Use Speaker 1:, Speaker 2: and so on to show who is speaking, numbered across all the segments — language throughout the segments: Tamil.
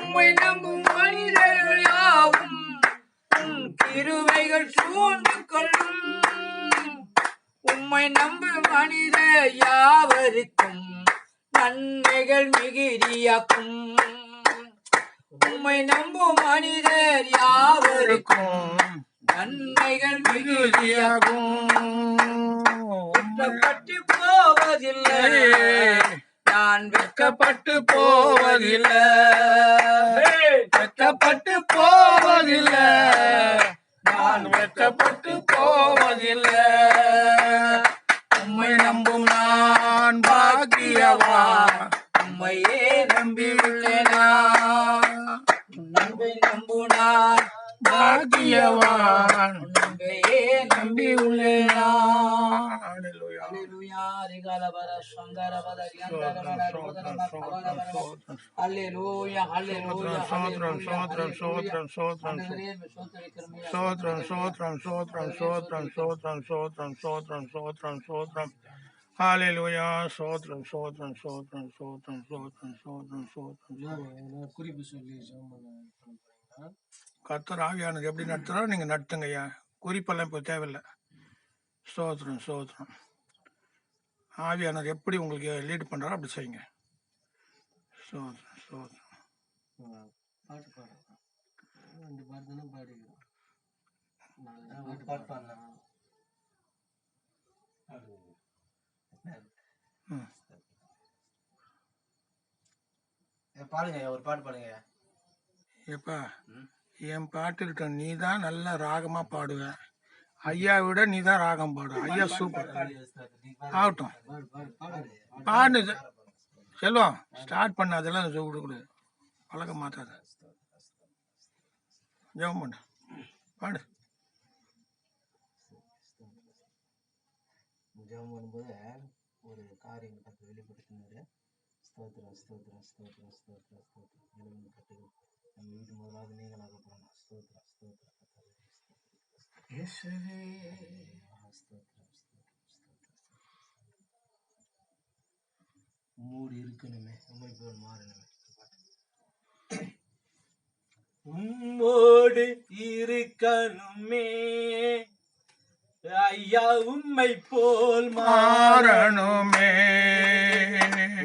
Speaker 1: உம்மை நம்பும் மனிதர்கள் யாவும் கிருபைகள் சூழ்ந்து கொள்ளும். உம்மை நம்பும் மனிதர் யாவருக்கும் நன்மைகள் மிகுதியாக்கும். உம்மை நம்பும் மனிதர் யாவருக்கும் நன்மைகள் மிகுதியாகும். வெட்கப்பட்டு போவதில்லை, நான் வெட்கப்பட்டு போவதில்லை, வெட்கப்பட்டு போவதில்லை, நான் வெட்கப்பட்டு போவதில்லை. உம்மை நம்பும் நான் பாக்கியவான், உம்மையே நம்பியுள்ளேனா. நம்பை நம்பும் நான் பாக்கியவான், உம்மையே நம்பியுள்ளேனா. கர்த்தர் ஆவியானது எப்படி நடத்துறோம் நீங்க நடத்துங்கய்யா. குறிப்பெல்லாம் இப்போ தேவையில்லை. ஸ்தோத்திரம் ஸ்தோத்திரம். ஆவியானவர் எப்படி உங்களுக்கு லீட் பண்றாரோ அப்படி செய்யுங்க. ஸ்தோத்திரம் ஸ்தோத்திரம்.
Speaker 2: பாடுங்க, ஒரு பாட்டு பாடுங்க.
Speaker 1: எப்பா என் பாட்டுக்கிட்ட நீ தான் நல்ல ராகமா பாடுவ. ஐயா விட நீ தான் ராகம் பாடு. ஐயா சூப்பர். ஆகட்டும் பாடு செல்வம். ஸ்டார்ட் பண்ண அதெல்லாம் விடக்கூடாது. பழக்க மாத்தாத. ஜெபம் பண்ணு, பாடு.
Speaker 2: ஜெபம் பண்ணும்போது ஒரு காரியம் கற்று வெளிப்படுத்தினாரு. ஸ்தோத்திரம் ஸ்தோத்திரம் ஸ்தோத்திரம் ஸ்தோத்திரம் ஸ்தோத்திரம். கட்டுகள் நம்ம வீட்டு முதலாவது நீங்களாக போகணும். ஸ்தோத்திரம் ஸ்தோத்திரம் மூடி இருக்கணுமே, உண்மை போல் மாறணுமே. உம்மோடு இருக்கணுமே ஐயா, உம்மை போல் மாறணுமே.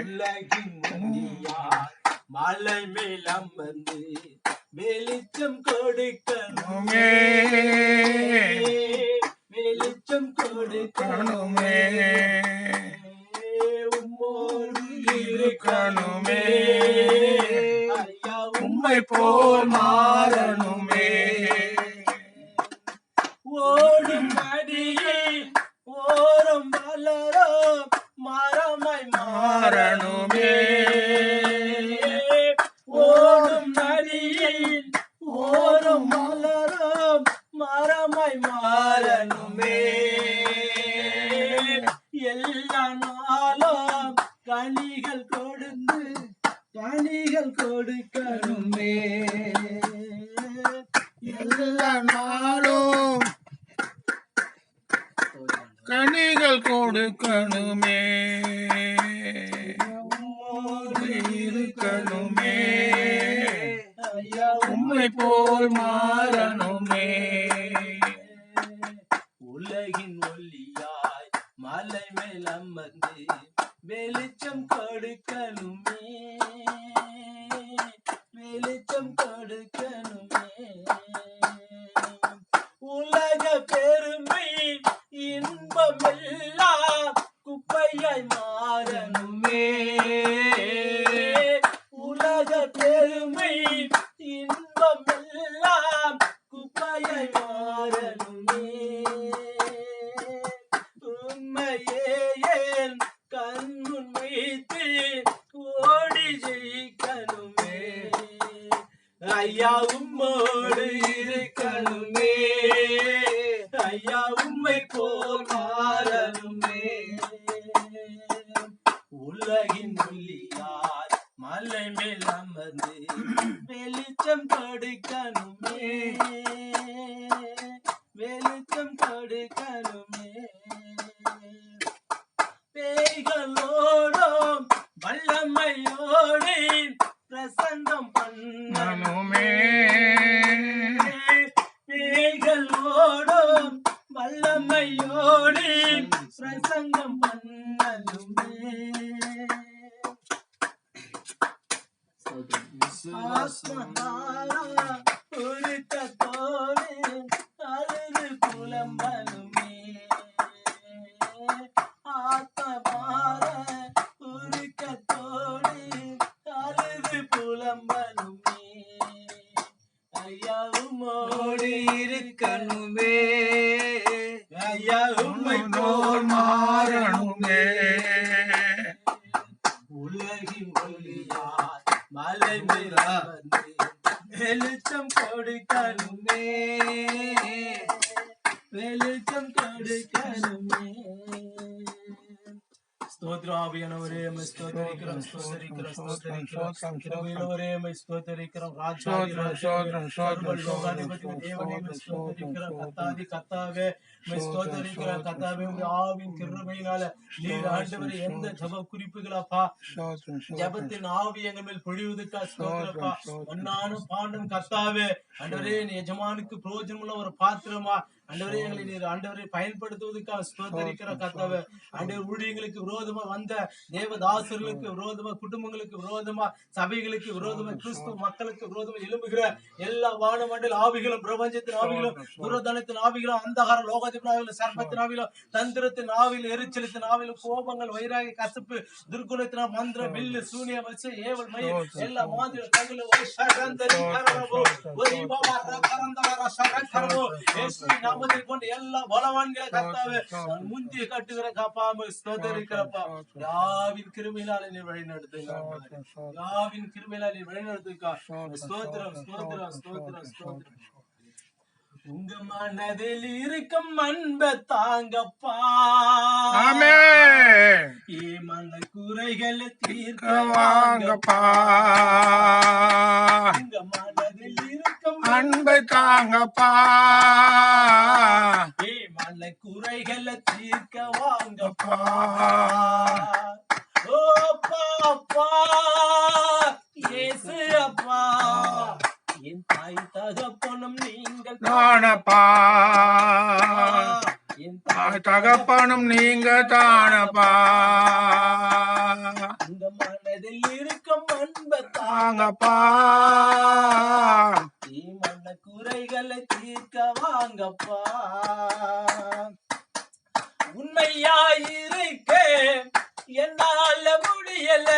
Speaker 2: உலகின் முன்னியார் மலை மேல் அமர்ந்து வெளிச்சம் கொடுக்கணுமே, வெளிச்சம் கொடுக்கணுமே. உம்மோடு இருக்கணுமே ஐயா, உம்மை போல் மாறணுமே. ஓடும் நதியில் ஓரம் வளரும் மரமாய் மாறணுமே. ஓடும் நதியில் ஓரம் வளரும் மரமாய் மாறணுமே. எல்லா நாளும் கனிகள் கொடுத்து கனிகள் கொடுக்கணுமே.
Speaker 1: எல்லா நாளும் கனிகள் கொடுக்கணுமே. இருக்கணுமே உம்மை போல் மாறணுமே.
Speaker 2: உலகின் ஒளியாய் மலை மேல் அமர்ந்து வெளிச்சம் கொடுக்கணுமே, வெளிச்சம் கொடுக்கணுமே. உலக பெருமை இன்பமெல்லாம் குப்பையாய் மாறணுமே. உலக பெருமை இன்பமெல்லாம் குப்பையாய் மாறணுமே. உண்மையே என் கண்முன் வைத்து ஓடி ஜெயிக்கணுமே ஐயா, உம்மோடு இருக்கணுமே ஐயா, உம்மை போல் மாறணுமே. உலகின் ஒளியார் மலை மேல் அமர்ந்து வெளிச்சம் கொடுக்கணுமே, வெளிச்சம் கொடுக்கணுமே. பேய்களோடும் வல்லமையோடு பிரசங்கம் பண்ண உருக்கத்தோடு அழுது புலம்பலுமே ஆத்மபார உருக்கத்தோடு அழுது புலம்பலுமே ஐயா உம்மோடு இருக்கணுமே ஐயா உம்மை போல்
Speaker 1: மாறணுமே
Speaker 2: உலகின் ஒளியார் மலை மேல் வந்து வெளிச்சம் கொடுக்கணுமே வெளிச்சம் கொடுக்கணுமே ஸ்தோத்திரம் ஆவியானவரே உம்மை ஸ்தோத்திரிக்கிறோம் ஸ்தோத்திரிக்கிறோம் ஸ்தோத்திரிக்கிறோம் கிருபையுள்ளவரே உம்மை ஸ்தோத்திரிக்கிறோம் ராஜாதி ராஜாவே சர்வ லோகாதிபதி தேவனே உம்மை ஸ்தோத்திரிக்கிறோம் கர்த்தாதி கர்த்தாவே உம்மை ஸ்தோத்திரிக்கிறோம் கர்த்தாவே உம்முடைய ஆவியின் கிருபையினால நீர் ஆண்டவரே எந்த ஜெப குறிப்புகளப்பா ஜெபத்தின் ஆவி எங்கள் மேல் பொழிவதற்கா ஸ்தோத்திரப்பா ஒன்னானும் பாண்டும் கர்த்தாவே ஆண்டவரே நீ எஜமானுக்கு பிரயோஜனமுள்ள ஒரு பாத்திரமா ஆண்டவரே எங்களை நீர் ஆண்டவரை பயன்படுத்துவதற்காக ஸ்தோத்திரிக்கிற கர்த்தாவே ஆண்டவர் ஊழியங்களுக்கு விரோதமா வந்த தேவதாசர்களுக்கு விரோதமா குடும்பங்களுக்கு விரோதமா சபைகளுக்கு விரோதமா கிறிஸ்துவ மக்களுக்கு விரோதமா எழும்புகிற எல்லா வானமண்டல ஆவிகளும் பிரபஞ்சத்தின் ஆவிகளும் துரதனத்தின் ஆவிகளும் அந்தகார லோகத்தின் ஆவிகளும் சர்ப்பத்தின் ஆவிகளும் தந்திரத்தின் ஆவிலும் எரிச்சலத்தின் ஆவிலும் கோபங்கள் வைராகி கசப்பு துர்குணத்தின மந்திர வில்லு சூனிய வச்சு ஏவல் மயில் எல்லா மாதிரி தங்களும் கொண்டு எல்லா பலவான்களை கர்த்தாவே முந்திய கட்டுகிற காப்பாம ஸ்தோத்திரிக்கிறப்பா யாவின் கிருபையினால நீ வழி நடத்துங்க யாவின் கிருபையினால நீ வழி நடத்துக்கா ஸ்தோத்திரம் ஸ்தோத்திரம் ஸ்தோத்திரம் ஸ்தோத்திரம் உங்க மனதில் இருக்கும் அன்ப தாங்கப்பா மன குறைகளை தீர்க்க வாங்கப்பா உங்க மனதில் இருக்கும்
Speaker 1: அன்பை தாங்கப்பா
Speaker 2: மன குறைகளை தீர்க்க வாங்கப்பா ஓ பாப்பா இயேசு அப்பா என் தாய் தகப்பனும் நீங்கள்
Speaker 1: தானப்பா என் தாய் தகப்பனும் நீங்க தானப்பா
Speaker 2: உங்க மனதில் இருக்கும் அன்பை
Speaker 1: தாங்கப்பா
Speaker 2: மன குறைகளை தீர்க்க வாங்கப்பா உண்மையாயிருக்க என்னால முடியல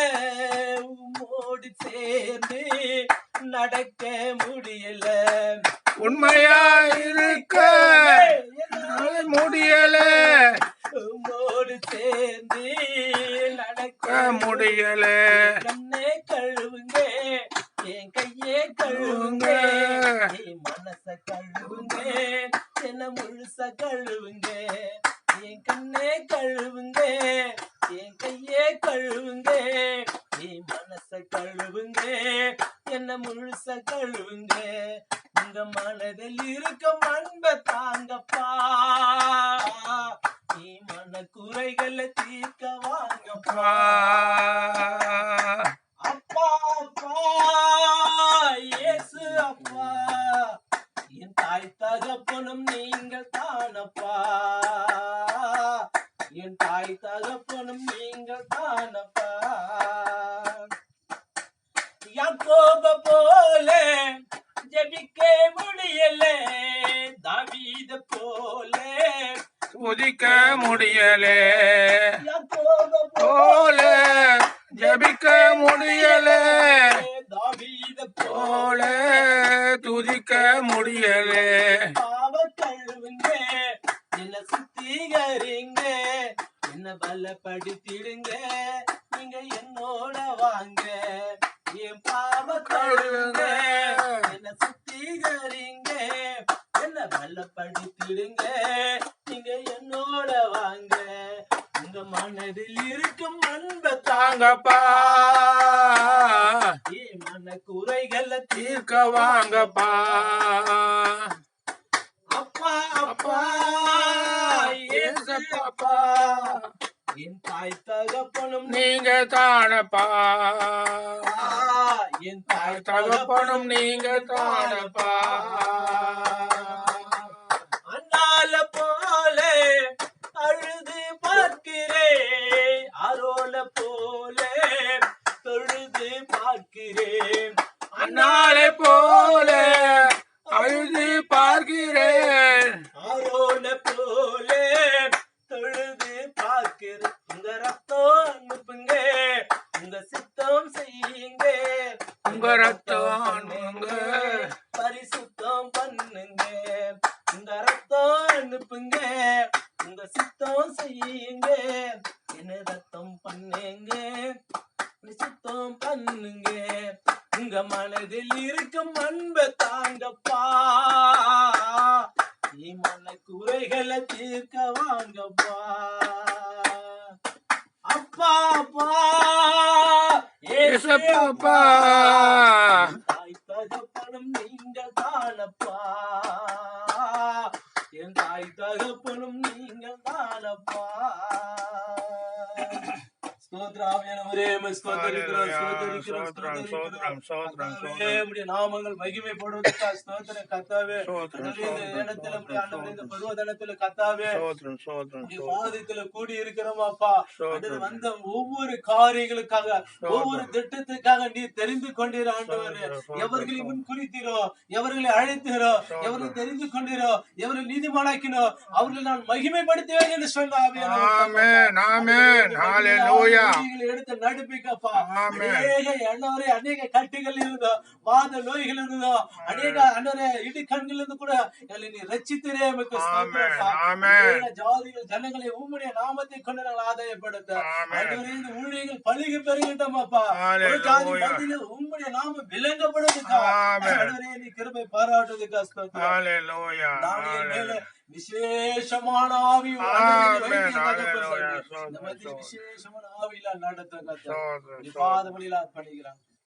Speaker 2: உம்மோடு சேர்ந்து நடக்க முடியல
Speaker 1: உண்மையாயிருக்க முடியல
Speaker 2: உம்மோடு சேர்ந்து நடக்க
Speaker 1: முடியல
Speaker 2: கண்ணே கழுவுங்க என் கையே கழுவுங்க என் மனச கழுவுங்க என்ன முழுச கழுவுங்க என் கண்ணே கழுவுங்க என் கையே கழுவுங்க என் மனச கழுவுங்க என்ன முழுச கழுவுங்க உங்க மனதில் இருக்கும் அன்பை தாங்கப்பா நீ மன குறைகளை தீர்க்க வாங்கப்பா அப்பா அப்பா இயேசு அப்பா என் தாய் தகப்பனும் நீங்கள் தானப்பா என் தாய் தகப்பனும் நீங்கள் தானப்பா யாக்கோப போல ஜெபிக்க முடியல தாவீத போல
Speaker 1: துதிக்க முடியலே
Speaker 2: யாக்கோப
Speaker 1: போல ஜெபிக்க முடியலே
Speaker 2: தாவீத
Speaker 1: போல துதிக்க முடியலே
Speaker 2: பாவ கழுவுங்க என்ன சுத்திகரிங்க என்ன பலப்படுத்திடுங்க நீங்க என்னோட வாங்க என் பாவ கழுவுங்க என்ன சுத்திகரிங்க என்ன பலப்படுத்திடுங்க நீங்க என்னோட வாங்க உங்க மனதில் இருக்கும் அன்பை
Speaker 1: தாங்கப்பா
Speaker 2: மன குறைகளை
Speaker 1: தீர்க்க வாங்கப்பா
Speaker 2: அப்பா அப்பா
Speaker 1: ஏசப்பா
Speaker 2: என் தாய் தகப்பனும்
Speaker 1: நீங்க தானப்பா
Speaker 2: என் தாய்
Speaker 1: தகப்பனும் நீங்க தானப்பா
Speaker 2: அண்ணால போல அழுது பார்க்கிறேன் அரோல போல தொழுது பார்க்கிறேன் பார்க்கிறேன்.
Speaker 1: அண்ணாளை போல அழுது பார்க்கிறேன்.
Speaker 2: ஆரோன போலே தொழுது பார்க்கிறேன். உங்க ரத்தம் அனுப்புங்க, உங்க சித்தம் செய்யுங்க,
Speaker 1: உங்க ரத்தம் அனுப்புங்க,
Speaker 2: பரிசுத்தம் பண்ணுங்க. உங்க ரத்தம் அனுப்புங்க, உங்க சித்தம் செய்யுங்க, என்ன ரத்தம் பண்ணுங்க, சுத்தம் பண்ணுங்க. உங்க மனதில் இருக்கும் அன்பை தாங்கப்பா, நீ மன குறைகளை தீர்க்க வாங்கப்பா. அப்பா அப்பா
Speaker 1: ஏசப்பாப்பா,
Speaker 2: தாய் தகப்பனும் நீங்கள் தானப்பா, என் தாய் தகப்பனும் நீங்கள் தானப்பா. நாமங்கள் மகிமைப்படுவதற்காக ஸ்தோத்திரம் கர்த்தாவே. இந்த பருவதனத்துல கர்த்தாவே பாதத்துல கூடி இருக்கிறோமாப்பா. வந்த ஒவ்வொரு காரியங்களுக்காக, ஒவ்வொரு திட்டத்துக்காக நீ தெரிந்து கொண்டீரோ ஆண்டவரே. எவர்களை முன் குறித்தீரோ, எவர்களை அழைத்தீரோ, எவர்களை தெரிந்து கொண்டீரோ, எவர்களை நீதிமானாக்கினோ அவர்களை நான் மகிமைப்படுத்துவேன் என்று சொன்னாவே. எடுத்து நடுப்பிக்கப்பா. அநேக கட்டுகள் இருந்தோ, வாத நோய்கள் இருந்தோ, அநேக இடி கண்கள் இருந்து கூட எங்களை நீ ரட்சித்திரே. ஜாதிகள் ஜனங்களை உம்முடைய நாமத்தை கொண்டு நாங்கள் ஆதாயப்படுத்த இந்த ஊழியர்கள் பழுகி பெறுகின்றோமாப்பா. உம்முடைய நாமம் விளங்கப்படுவதற்காக நீ கிருபை பாராட்டுவதற்காக விசேஷமான ஆவி, விசேஷமான ஆவியில நடத்த பாதபடியில பண்ணிக்கிறான்.